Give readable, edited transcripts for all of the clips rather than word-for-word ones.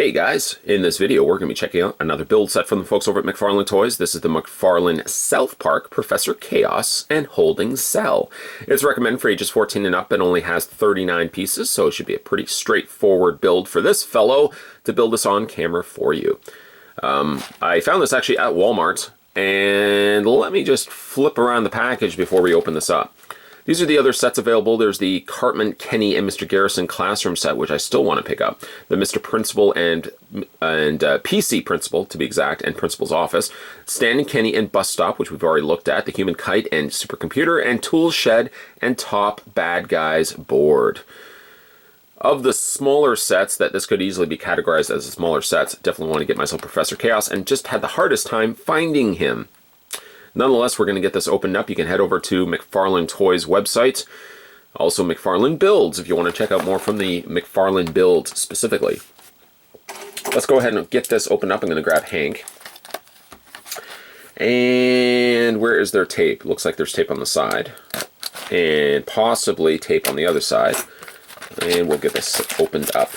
Hey guys, in this video we're going to be checking out another build set from the folks over at McFarlane Toys. This is the McFarlane South Park Professor Chaos and Holding Cell. It's recommended for ages 14 and up and only has 39 pieces, so it should be a pretty straightforward build for this fellow to build this on camera for you. I found this actually at Walmart, and let me just flip around the package before we open this up. These are the other sets available. There's the Cartman, Kenny, and Mr. Garrison classroom set, which I still want to pick up. The Mr. Principal and PC Principal, to be exact, and Principal's Office. Standing Kenny and Bus Stop, which we've already looked at. The Human Kite and Supercomputer, and Tool Shed and Top Bad Guys Board. Of the smaller sets, that this could easily be categorized as smaller sets, definitely want to get myself Professor Chaos, and just had the hardest time finding him. Nonetheless, we're going to get this opened up. You can head over to McFarlane Toys website. Also McFarlane Builds if you want to check out more from the McFarlane Build specifically. Let's go ahead and get this opened up. I'm going to grab Hank. And where is their tape? Looks like there's tape on the side. And possibly tape on the other side. And we'll get this opened up.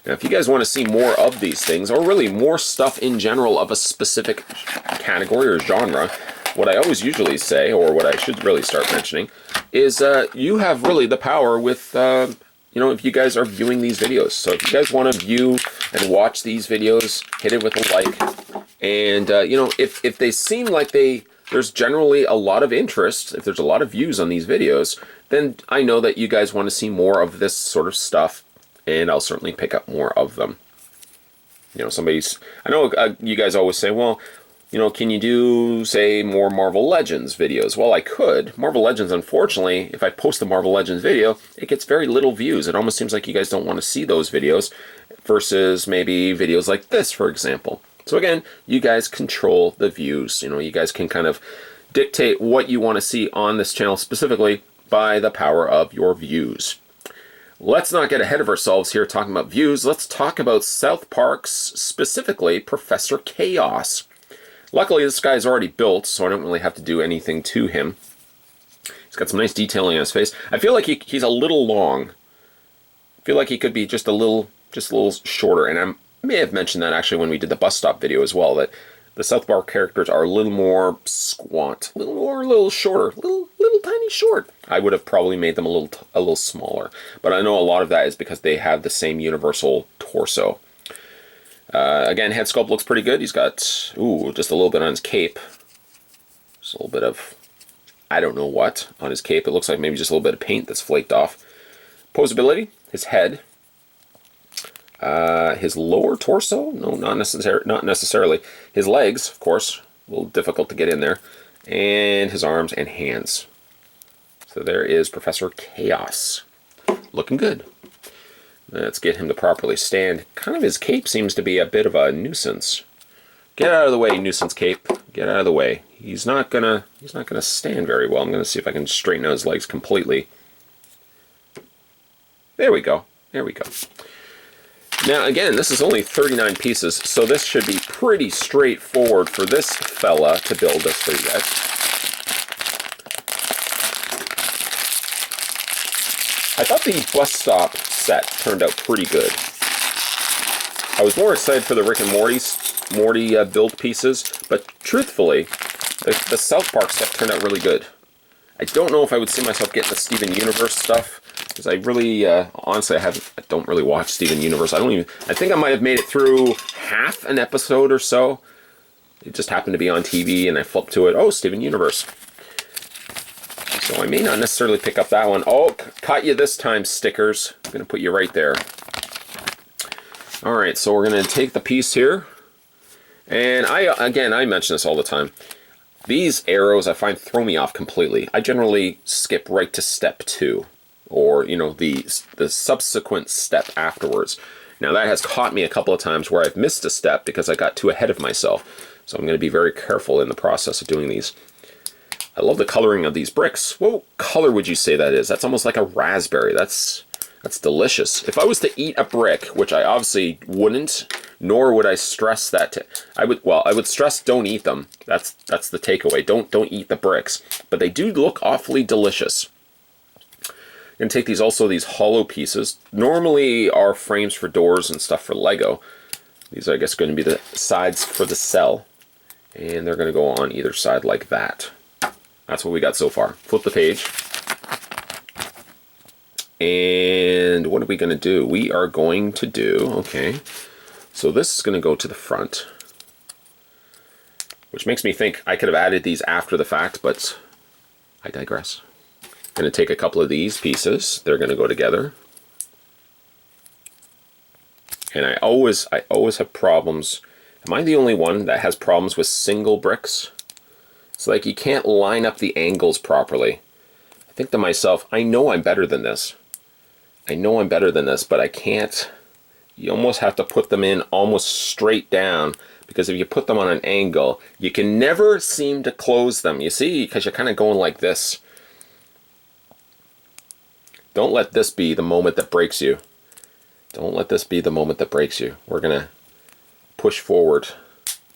Now, if you guys want to see more of these things, or really more stuff in general of a specific category or genre, what I always usually say, or what I should really start mentioning, is you have really the power with, if you guys are viewing these videos. So if you guys want to view and watch these videos, hit it with a like. And, if they seem like there's generally a lot of interest, if there's a lot of views on these videos, then I know that you guys want to see more of this sort of stuff. And I'll certainly pick up more of them. I know you guys always say, well, can you do, say, more Marvel Legends videos? Well, I could. Marvel Legends, unfortunately, if I post a Marvel Legends video, it gets very little views. It almost seems like you guys don't want to see those videos versus maybe videos like this, for example. So again, you guys control the views. You guys can kind of dictate what you want to see on this channel specifically by the power of your views. Let's not get ahead of ourselves here talking about views. Let's talk about South Park's, specifically Professor Chaos. Luckily, this guy's already built, so I don't really have to do anything to him. He's got some nice detailing on his face. I feel like he's a little long. I feel like he could be just a little shorter. And I may have mentioned that actually when we did the Bus Stop video as well, that the South Park characters are a little more squat, a little shorter, little tiny short. I would have probably made them a little smaller, but I know a lot of that is because they have the same universal torso. Again, head sculpt looks pretty good. He's got just a little bit on his cape, just a little bit of I don't know what on his cape. It looks like maybe just a little bit of paint that's flaked off. Posability, his head. His lower torso? No, not necessarily. His legs, of course, a little difficult to get in there. And his arms and hands. So there is Professor Chaos. Looking good. Let's get him to properly stand. Kind of his cape seems to be a bit of a nuisance. Get out of the way, nuisance cape. Get out of the way. He's not gonna stand very well. I'm gonna see if I can straighten out his legs completely. There we go. There we go. Now, again, this is only 39 pieces, so this should be pretty straightforward for this fella to build this for you guys. I thought the Bus Stop set turned out pretty good. I was more excited for the Rick and Morty build pieces, but truthfully, the South Park stuff turned out really good. I don't know if I would see myself getting the Steven Universe stuff, because I really, honestly, I don't really watch Steven Universe. I think I might have made it through half an episode or so. It just happened to be on TV, and I flipped to it. Oh, Steven Universe. So I may not necessarily pick up that one. Oh, caught you this time, stickers. I'm going to put you right there. All right, so we're going to take the piece here. And I mention this all the time. These arrows, I find, throw me off completely. I generally skip right to step 2. Or, the subsequent step afterwards. Now, that has caught me a couple of times where I've missed a step because I got too ahead of myself. So I'm going to be very careful in the process of doing these. I love the coloring of these bricks. What color would you say that is? That's almost like a raspberry. That's delicious. If I was to eat a brick, which I obviously wouldn't, nor would I stress that I would stress don't eat them. That's the takeaway. Don't eat the bricks. But they do look awfully delicious. going to take these hollow pieces. Normally are frames for doors and stuff for Lego. These are, I guess, going to be the sides for the cell. And they're going to go on either side like that. That's what we got so far. Flip the page. And what are we going to do? We are going to do, okay, so this is going to go to the front. Which makes me think I could have added these after the fact, but I digress. I'm going to take a couple of these pieces. They're going to go together. And I always have problems. Am I the only one that has problems with single bricks? It's like you can't line up the angles properly. I think to myself, I know I'm better than this. I know I'm better than this, but I can't. You almost have to put them in almost straight down, because if you put them on an angle, you can never seem to close them. You see, because you're kind of going like this. Don't let this be the moment that breaks you. Don't let this be the moment that breaks you. We're going to push forward.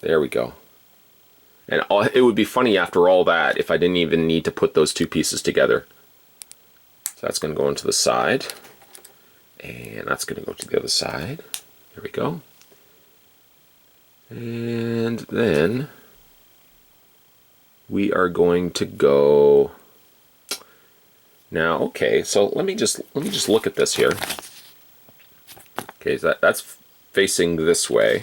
There we go. And it would be funny after all that if I didn't even need to put those two pieces together. So that's going to go into the side. And that's going to go to the other side. There we go. And then we are going to go now. Okay, so let me just look at this here. Okay, so that's facing this way.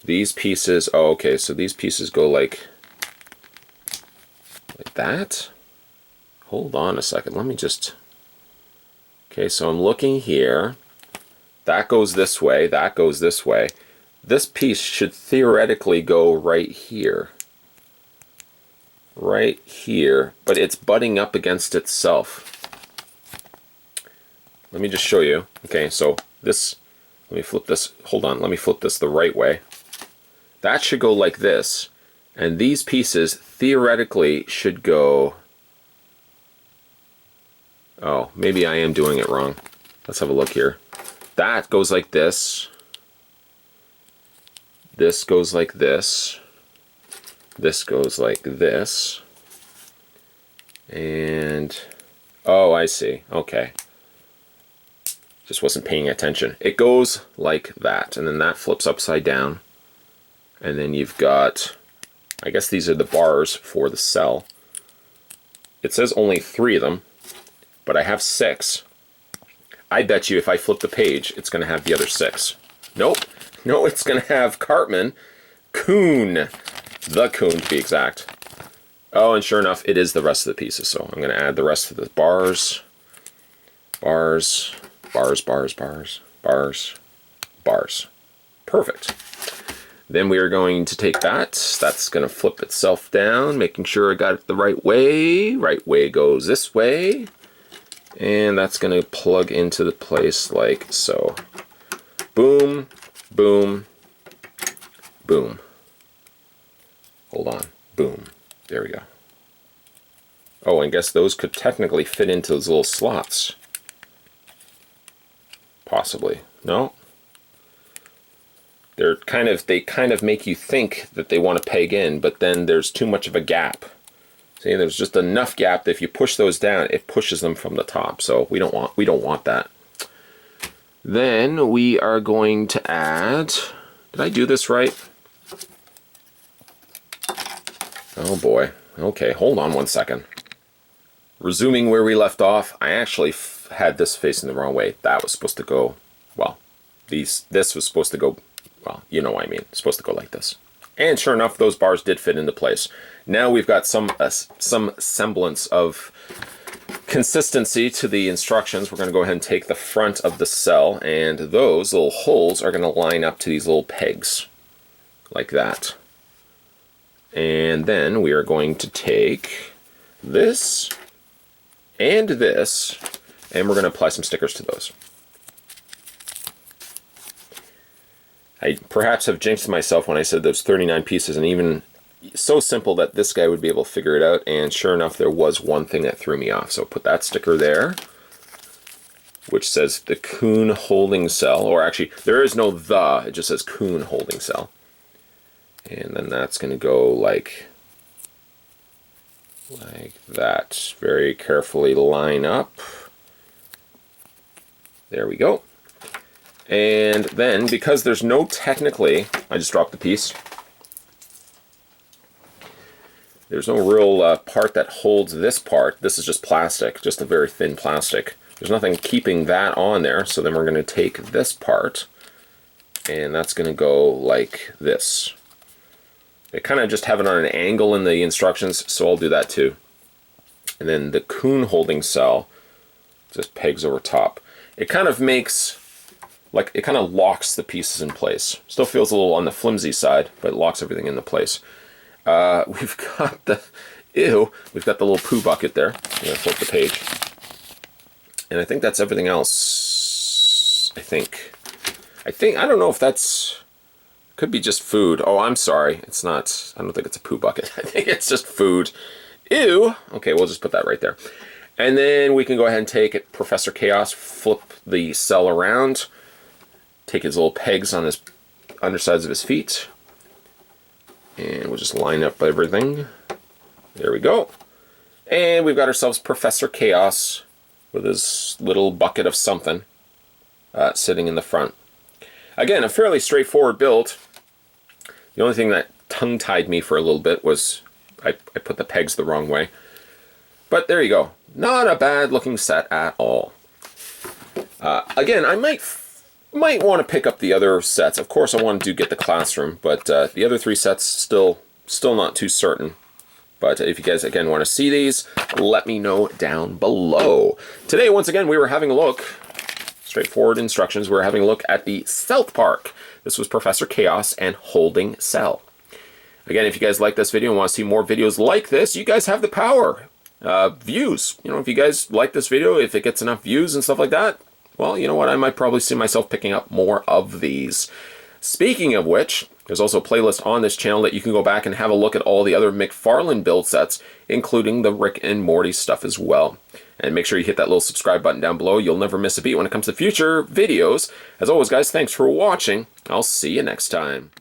These pieces, oh, okay, so these pieces go like that. Hold on a second, let me just, okay, so I'm looking here. That goes this way, that goes this way. This piece should theoretically go right here. Right here, but it's butting up against itself. Let me just show you. Okay, so this, let me flip this, hold on, let me flip this the right way. That should go like this, and these pieces theoretically should go, oh, maybe I am doing it wrong. Let's have a look here. That goes like this. This goes like this. This goes like this. And, oh, I see. Okay. Just wasn't paying attention. It goes like that, and then that flips upside down. And then you've got, I guess these are the bars for the cell. It says only 3 of them, but I have 6. I bet you if I flip the page, it's going to have the other 6. Nope. No, it's going to have Cartman, Coon, the Coon to be exact. Oh, and sure enough, it is the rest of the pieces. So I'm going to add the rest of the bars, bars, bars, bars, bars, bars, bars. Perfect. Then we are going to take that. That's going to flip itself down, making sure I got it the right way. Right way goes this way. And that's going to plug into the place like so. Boom. Boom, boom. Hold on, boom. There we go. Oh, I guess those could technically fit into those little slots. Possibly. No? They kind of make you think that they want to peg in, but then there's too much of a gap. See, there's just enough gap that if you push those down, it pushes them from the top. So we don't want that. Then we are going to add, did I do this right? Oh boy. Okay, hold on one second. Resuming where we left off, I actually had this facing the wrong way. That was supposed to go, well, this was supposed to go, well, you know what I mean. It's supposed to go like this. And sure enough, those bars did fit into place. Now we've got some semblance of consistency to the instructions. We're going to go ahead and take the front of the cell, and those little holes are going to line up to these little pegs like that. And then we are going to take this and this, and we're going to apply some stickers to those. I perhaps have jinxed myself when I said those 39 pieces, and even so simple that this guy would be able to figure it out, and sure enough, there was one thing that threw me off. So put that sticker there, which says the Coon holding cell, or actually, there is no the, it just says Coon holding cell. And then that's going to go like that. Very carefully line up. There we go. And then, because there's no technically, I just dropped the piece. There's no real part that holds this part. This is just plastic, just a very thin plastic. There's nothing keeping that on there, so then we're going to take this part, and that's going to go like this. They kind of just have it on an angle in the instructions, so I'll do that too. And then the coon holding cell just pegs over top. It kind of makes, like, it kind of locks the pieces in place. Still feels a little on the flimsy side, but it locks everything into place. We've got the, we've got the little poo bucket there. I'm going to flip the page. And I think that's everything else. I don't know if that's, could be just food. Oh, I'm sorry. It's not, I don't think it's a poo bucket. I think it's just food. Ew. Okay, we'll just put that right there. And then we can go ahead and take it, Professor Chaos, flip the cell around, take his little pegs on his undersides of his feet, and we'll just line up everything. There we go. And we've got ourselves Professor Chaos with his little bucket of something sitting in the front. Again, a fairly straightforward build. The only thing that tongue-tied me for a little bit was I put the pegs the wrong way. But there you go. Not a bad looking set at all. Again, I might want to pick up the other sets. Of course, I want to get the classroom, but the other 3 sets still not too certain. But if you guys, again, want to see these, let me know down below. Today, once again, we were having a look, straightforward instructions, we were having a look at the South Park. This was Professor Chaos and Holding Cell. Again, if you guys like this video and want to see more videos like this, you guys have the power. Views. You know, if you guys like this video, if it gets enough views and stuff like that, well, you know what, I might probably see myself picking up more of these. Speaking of which, there's also a playlist on this channel that you can go back and have a look at all the other McFarlane build sets, including the Rick and Morty stuff as well. And make sure you hit that little subscribe button down below. You'll never miss a beat when it comes to future videos. As always, guys, thanks for watching. I'll see you next time.